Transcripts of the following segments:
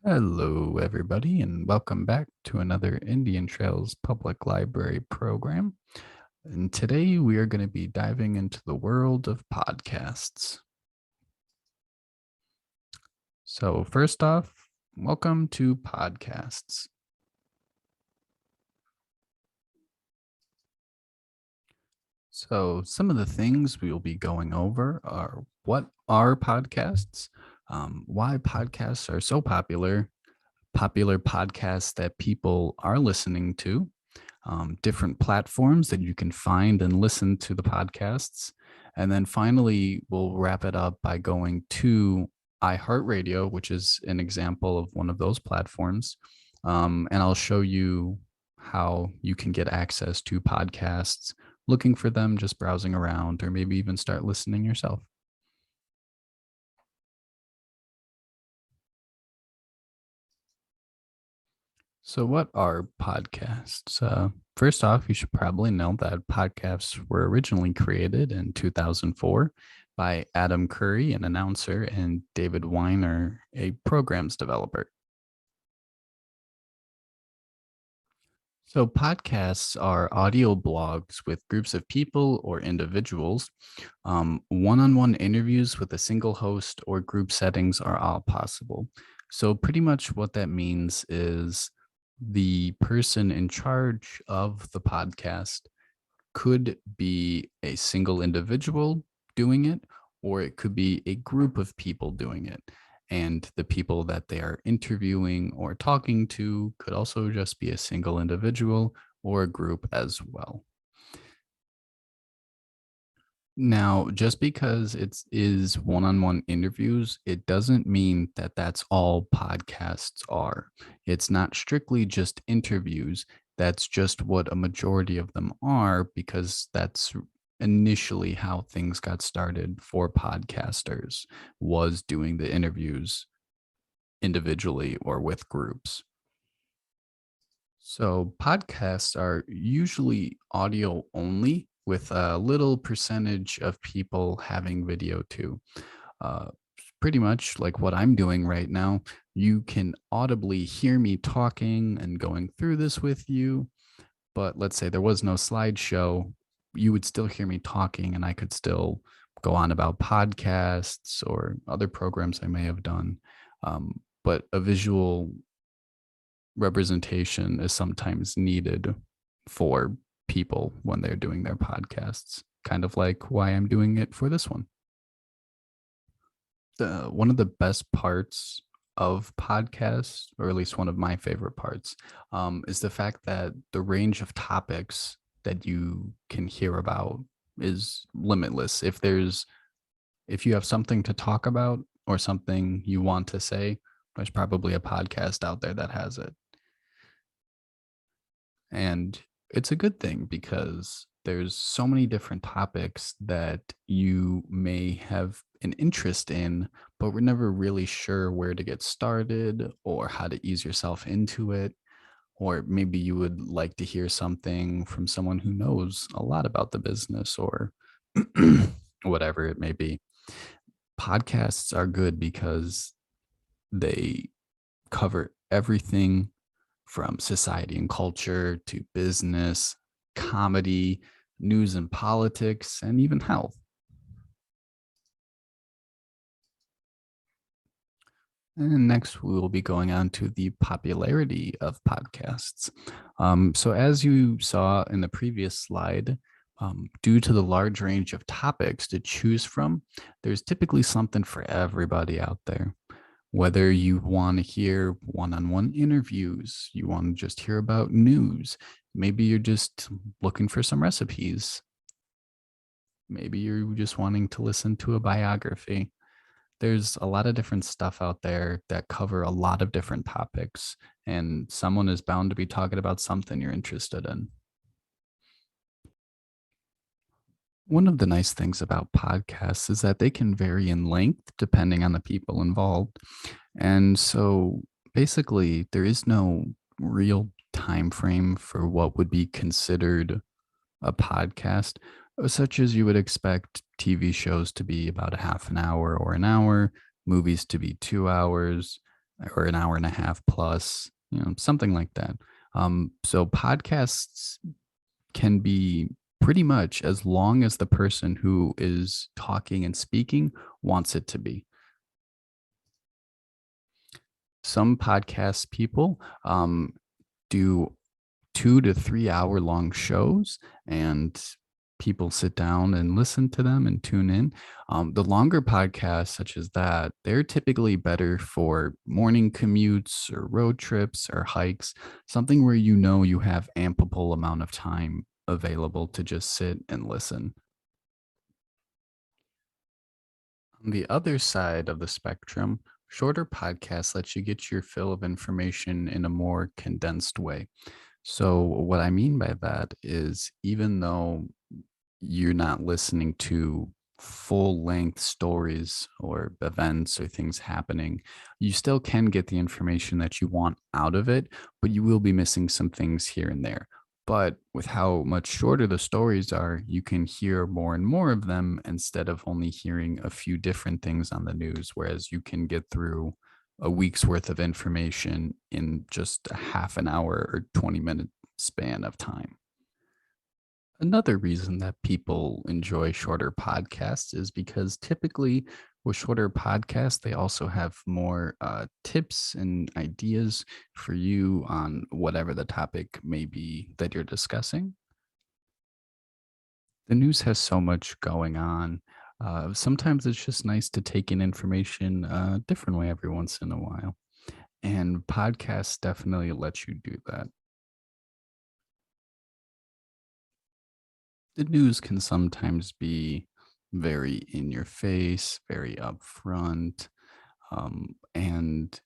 Hello, everybody, and welcome back to another Indian Trails Public Library program. And today we are going to be diving into the world of podcasts. So, first off, welcome to podcasts. So, some of the things we will be going over are what are podcasts, why podcasts are so popular podcasts that people are listening to, different platforms that you can find and listen to the podcasts. And then finally, we'll wrap it up by going to iHeartRadio, which is an example of one of those platforms. And I'll show you how you can get access to podcasts, looking for them, just browsing around, or maybe even start listening yourself. So, what are podcasts? First off, you should probably know that podcasts were originally created in 2004 by Adam Curry, an announcer, and David Weiner, a programs developer. So, podcasts are audio blogs with groups of people or individuals. One on one interviews with a single host or group settings are all possible. So, pretty much what that means is the person in charge of the podcast could be a single individual doing it, or it could be a group of people doing it. And the people that they are interviewing or talking to could also just be a single individual or a group as well. Now, just because it is one-on-one interviews, it doesn't mean that that's all podcasts are. It's not strictly just interviews. That's just what a majority of them are because that's initially how things got started for podcasters was doing the interviews individually or with groups. So podcasts are usually audio only with a little percentage of people having video too. Uh, Pretty much like what I'm doing right now. You can audibly hear me talking and going through this with you. But let's say there was no slideshow, you would still hear me talking and I could still go on about podcasts or other programs I may have done. But a visual representation is sometimes needed for people when they're doing their podcasts, kind of like why I'm doing it for this one. One of the best parts of podcasts, or at least one of my favorite parts, is the fact that the range of topics that you can hear about is limitless. If you have something to talk about or something you want to say, there's probably a podcast out there that has it. And it's a good thing because there's so many different topics that you may have an interest in, but we're never really sure where to get started or how to ease yourself into it. Or maybe you would like to hear something from someone who knows a lot about the business or whatever it may be. Podcasts are good because they cover everything from society and culture to business, comedy, news and politics, and even health. And next, we will be going on to the popularity of podcasts. So, as you saw in the previous slide, due to the large range of topics to choose from, there's typically something for everybody out there. Whether you want to hear one on one interviews, you want to just hear about news, maybe you're just looking for some recipes, maybe you're just wanting to listen to a biography. There's a lot of different stuff out there that cover a lot of different topics, and someone is bound to be talking about something you're interested in. One of the nice things about podcasts is that they can vary in length depending on the people involved. And so basically there is no real time frame for what would be considered a podcast, such as you would expect TV shows to be about a half an hour or an hour, movies to be 2 hours. or an hour and a half plus, something like that. So podcasts can be pretty much as long as the person who is talking and speaking wants it to be. Some podcast people do 2 to 3 hour long shows, and people sit down and listen to them and tune in. The longer podcasts, such as that, they're typically better for morning commutes or road trips or hikes, something where you have ample amount of time available to just sit and listen. On the other side of the spectrum, shorter podcasts let you get your fill of information in a more condensed way. So, what I mean by that is, even though you're not listening to full length stories or events or things happening, you still can get the information that you want out of it, but you will be missing some things here and there. But with how much shorter the stories are, you can hear more and more of them instead of only hearing a few different things on the news, whereas you can get through a week's worth of information in just a half an hour or 20-minute span of time. Another reason that people enjoy shorter podcasts is because typically with shorter podcasts, they also have more tips and ideas for you on whatever the topic may be that you're discussing. The news has so much going on. Sometimes it's just nice to take in information a different way every once in a while. And podcasts definitely let you do that. The news can sometimes be very in your face, very upfront, and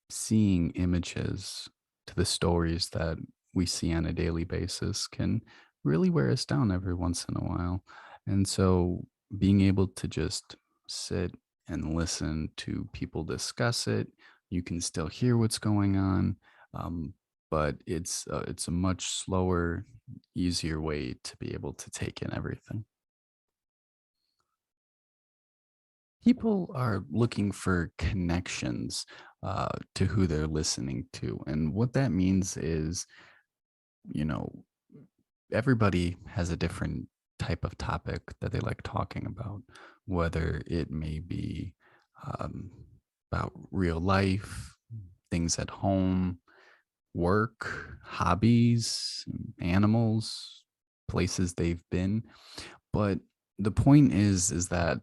seeing images to the stories that we see on a daily basis can really wear us down every once in a while. And so being able to just sit and listen to people discuss it, you can still hear what's going on, um, but it's a much slower, easier way to be able to take in everything. People are looking for connections to who they're listening to. And what that means is, you know, everybody has a different type of topic that they like talking about, whether it may be um, about real life, things at home, work, hobbies, animals, places they've been. But the point is that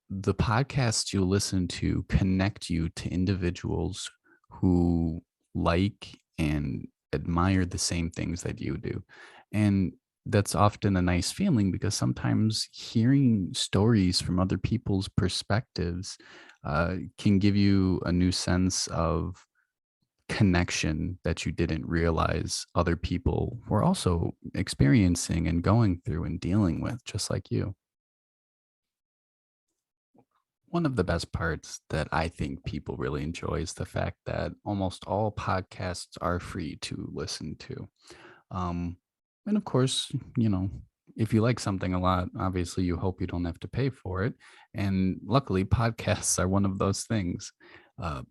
the podcasts you listen to connect you to individuals who like and admire the same things that you do. And that's often a nice feeling because sometimes hearing stories from other people's perspectives can give you a new sense of connection that you didn't realize other people were also experiencing and going through and dealing with, just like you. One of the best parts that I think people really enjoy is the fact that almost all podcasts are free to listen to. Um, and of course, if you like something a lot, obviously you hope you don't have to pay for it. And luckily, podcasts are one of those things. Uh,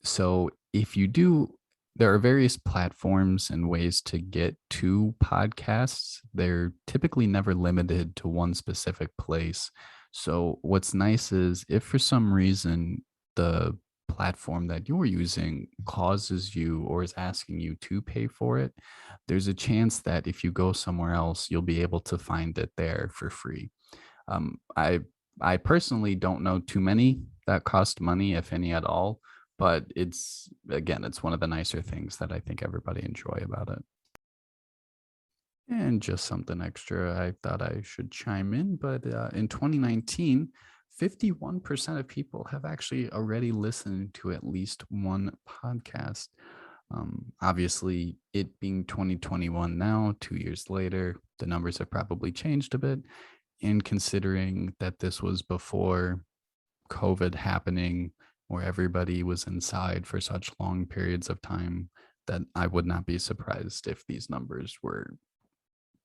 so if you do, there are various platforms and ways to get to podcasts. They're typically never limited to one specific place. So what's nice is if for some reason the platform that you're using causes you or is asking you to pay for it, there's a chance that if you go somewhere else, you'll be able to find it there for free. Um, I I personally don't know too many that cost money, if any at all, but it's one of the nicer things that I think everybody enjoy about it. And just something extra, I thought I should chime in, but in 2019, 51% of people have actually already listened to at least one podcast. Obviously, it being 2021 now, 2 years later, the numbers have probably changed a bit. And considering that this was before COVID happening, where everybody was inside for such long periods of time, that I would not be surprised if these numbers were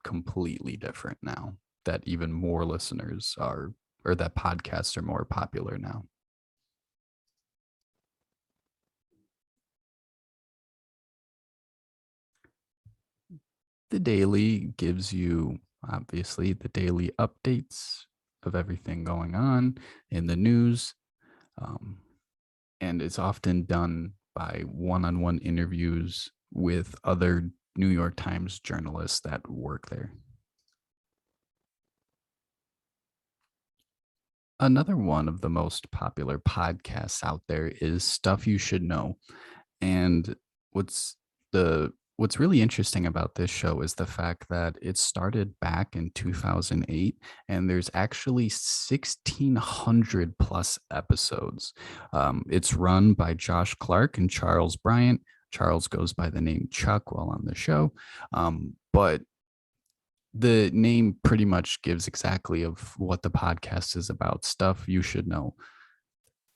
completely different now, that even more listeners are, or that podcasts are more popular now. The daily gives you, obviously, the daily updates of everything going on in the news. Um, and it's often done by one-on-one interviews with other New York Times journalists that work there. Another one of the most popular podcasts out there is Stuff You Should Know. And what's what's really interesting about this show is the fact that it started back in 2008 and there's actually 1600 plus episodes. It's run by Josh Clark and Charles Bryant. Charles goes by the name Chuck while on the show. But the name pretty much gives exactly of what the podcast is about, stuff you should know.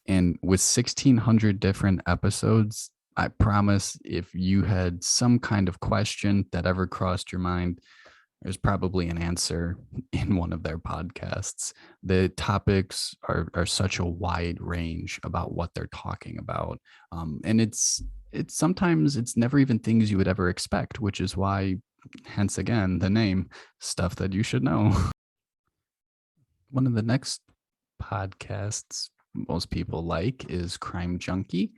And with 1600 different episodes, I promise if you had some kind of question that ever crossed your mind, there's probably an answer in one of their podcasts. The topics are such a wide range about what they're talking about. And it's sometimes it's never even things you would ever expect, which is why, hence again, the name, stuff that you should know. One of the next podcasts most people like is Crime Junkie,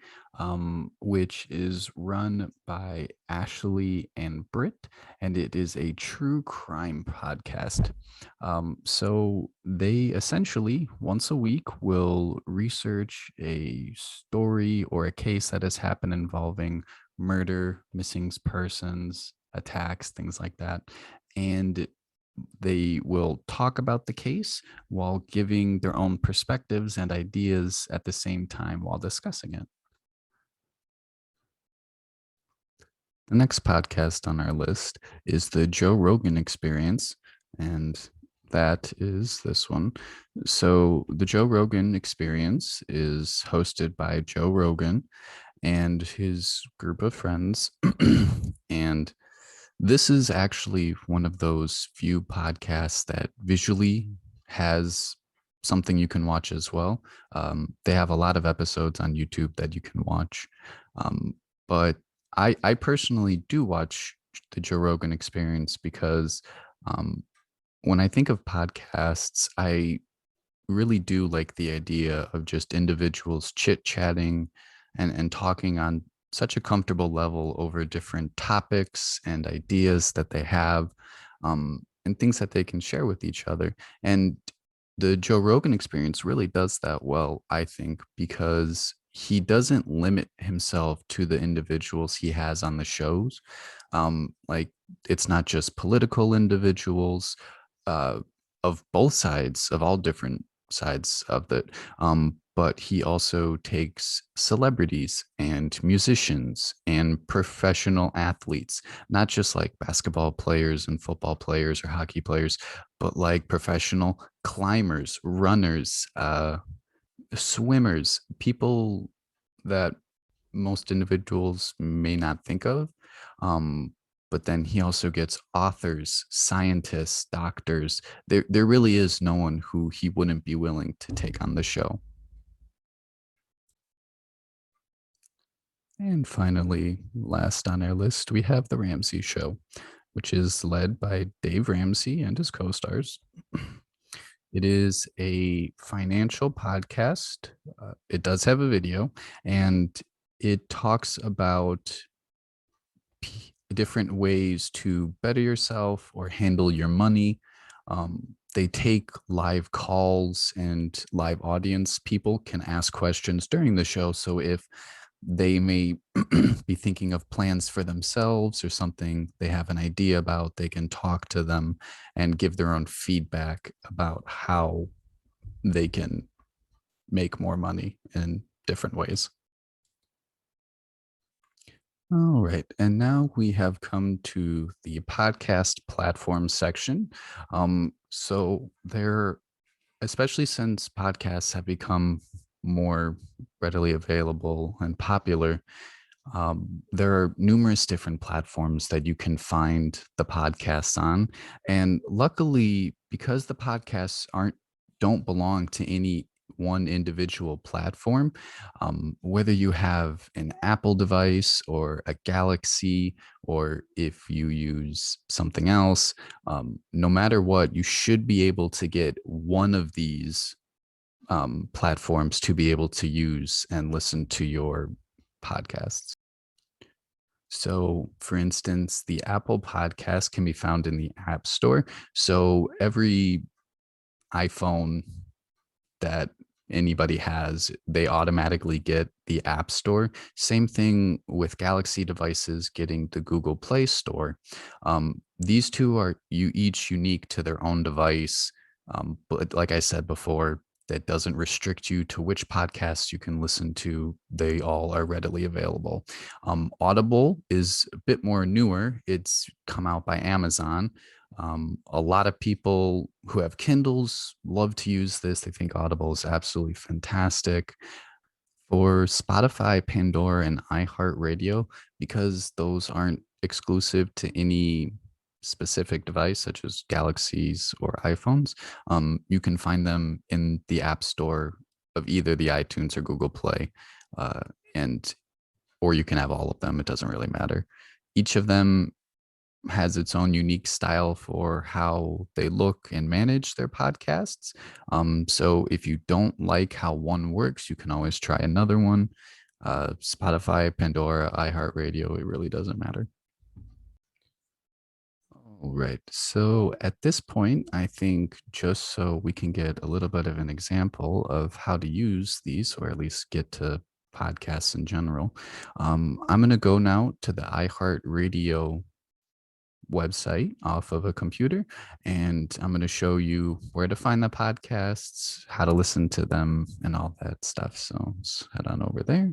which is run by Ashley and Britt, and it is a true crime podcast. So they essentially once a week will research a story or a case that has happened involving murder, missing persons, attacks, things like that. And they will talk about the case while giving their own perspectives and ideas at the same time while discussing it. The next podcast on our list is the Joe Rogan Experience, and that is this one. So, the Joe Rogan Experience is hosted by Joe Rogan and his group of friends. And this is actually one of those few podcasts that visually has something you can watch as well. They have a lot of episodes on YouTube that you can watch. But I personally do watch the Joe Rogan Experience because um, when I think of podcasts, I really do like the idea of just individuals chit chatting and talking on such a comfortable level over different topics and ideas that they have, and things that they can share with each other. And the Joe Rogan Experience really does that well, I think, because he doesn't limit himself to the individuals he has on the shows. Like it's not just political individuals, uh, of both sides, of all different sides of it. But he also takes celebrities and musicians and professional athletes, not just like basketball players and football players or hockey players, but like professional climbers, runners, swimmers, people that most individuals may not think of. Um, but then he also gets authors, scientists, doctors. There really is no one who he wouldn't be willing to take on the show. And finally, last on our list, we have The Ramsey Show, which is led by Dave Ramsey and his co stars. It is a financial podcast. It does have a video, and it talks about different ways to better yourself or handle your money. They take live calls and live audience. People can ask questions during the show. So if they may be thinking of plans for themselves or something they have an idea about, they can talk to them and give their own feedback about how they can make more money in different ways. All right. And now we have come to the podcast platform section. So there, especially since podcasts have become more readily available and popular, there are numerous different platforms that you can find the podcasts on. And luckily, because the podcasts aren't don't belong to any one individual platform. Whether you have an Apple device or a Galaxy, or if you use something else, no matter what, you should be able to get one of these platforms to be able to use and listen to your podcasts. So, for instance, the Apple Podcast can be found in the App Store. So, every iPhone that anybody has, they automatically get the App Store. Same thing with Galaxy devices getting the Google Play Store. These two are each unique to their own device. But like I said before, that doesn't restrict you to which podcasts you can listen to. They all are readily available. Audible is a bit more newer. It's come out by Amazon. A lot of people who have Kindles love to use this. They think Audible is absolutely fantastic. For Spotify, Pandora, and iHeartRadio, because those aren't exclusive to any specific device, such as Galaxies or iPhones, you can find them in the App Store of either the iTunes or Google Play, uh, and or you can have all of them. It doesn't really matter. Each of them has its own unique style for how they look and manage their podcasts. So if you don't like how one works, you can always try another one. Spotify, Pandora, iHeartRadio, it really doesn't matter. All right. So at this point, I think just so we can get a little bit of an example of how to use these, or at least get to podcasts in general, I'm going to go now to the iHeartRadio website off of a computer, and I'm going to show you where to find the podcasts, how to listen to them, and all that stuff. So let's head on over there.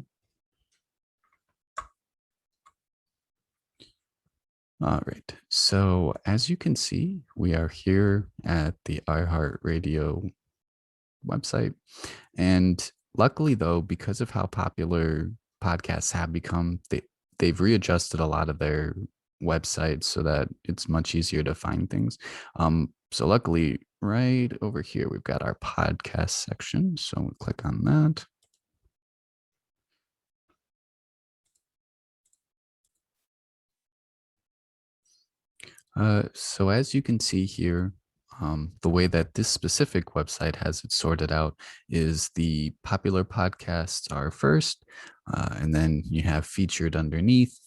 All right. So as you can see, we are here at the iHeartRadio website. And luckily, though, because of how popular podcasts have become, they've readjusted a lot of their websites so that it's much easier to find things. So luckily, right over here, we've got our podcast section. So we'll click on that. So as you can see here, the way that this specific website has it sorted out is the popular podcasts are first, and then you have featured underneath,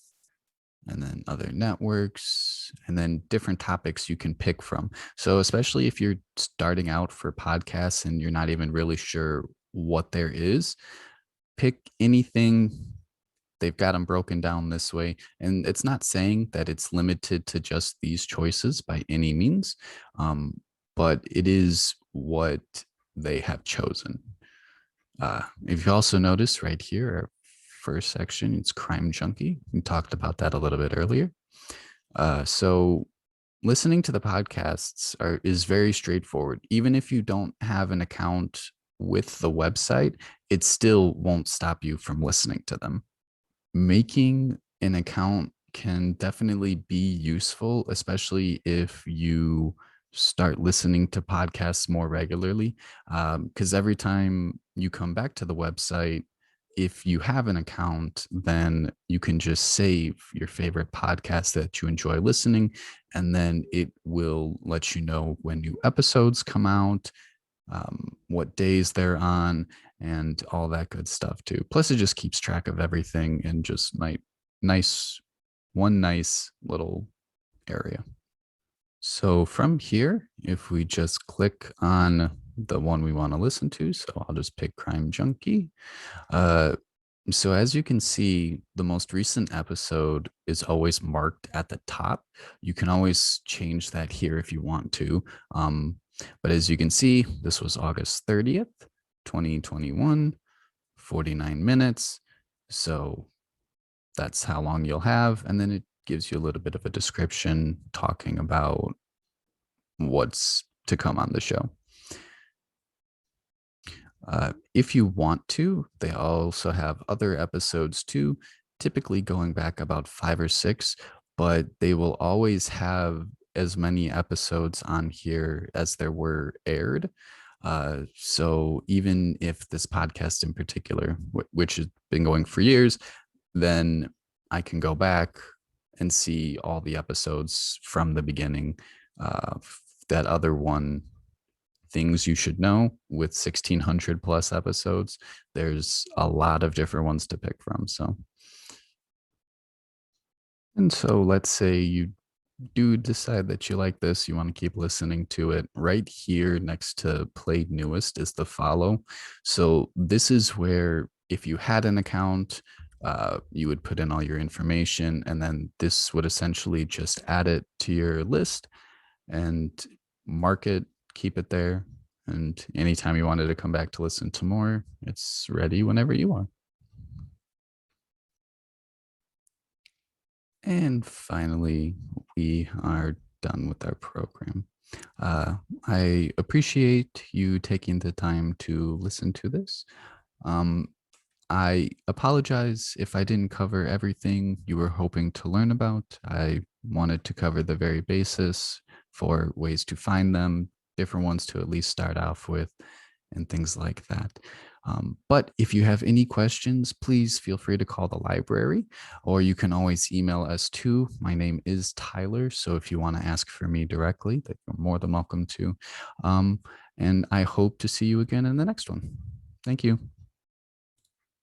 and then other networks, and then different topics you can pick from. So especially if you're starting out for podcasts and you're not even really sure what there is, pick anything. They've got them broken down this way. And it's not saying that it's limited to just these choices by any means, but it is what they have chosen. If you also notice right here, our first section, it's Crime Junkie. We talked about that a little bit earlier. So listening to the podcasts is very straightforward. Even if you don't have an account with the website, it still won't stop you from listening to them. Making an account can definitely be useful, especially if you start listening to podcasts more regularly. Because every time you come back to the website, if you have an account, then you can just save your favorite podcast that you enjoy listening, and then it will let you know when new episodes come out, what days they're on, and all that good stuff too. Plus, it just keeps track of everything in just nice little area. So from here, if we just click on the one we want to listen to, so I'll just pick Crime Junkie. So as you can see, the most recent episode is always marked at the top. You can always change that here if you want to. But as you can see, this was August 30th, 2021, 49 minutes. So that's how long you'll have. And then it gives you a little bit of a description talking about what's to come on the show. If you want to, they also have other episodes too, typically going back about 5 or 6, but they will always have as many episodes on here as there were aired. So even if this podcast in particular, which has been going for years, then I can go back and see all the episodes from the beginning. That other one, Things You Should Know, with 1600 plus episodes, there's a lot of different ones to pick from. So let's say you do decide that you like this, you want to keep listening to it. Right here next to Play Newest is the follow. So this is where if you had an account, you would put in all your information, and then this would essentially just add it to your list and mark it, keep it there. And anytime you wanted to come back to listen to more, it's ready whenever you are. And finally, we are done with our program. Uh, I appreciate you taking the time to listen to this. Um, I apologize if I didn't cover everything you were hoping to learn about. I wanted to cover the very basis for ways to find them, different ones to at least start off with, and things like that. But if you have any questions, please feel free to call the library, or you can always email us too. My name is Tyler, so if you want to ask for me directly, that you're more than welcome to. And I hope to see you again in the next one. Thank you.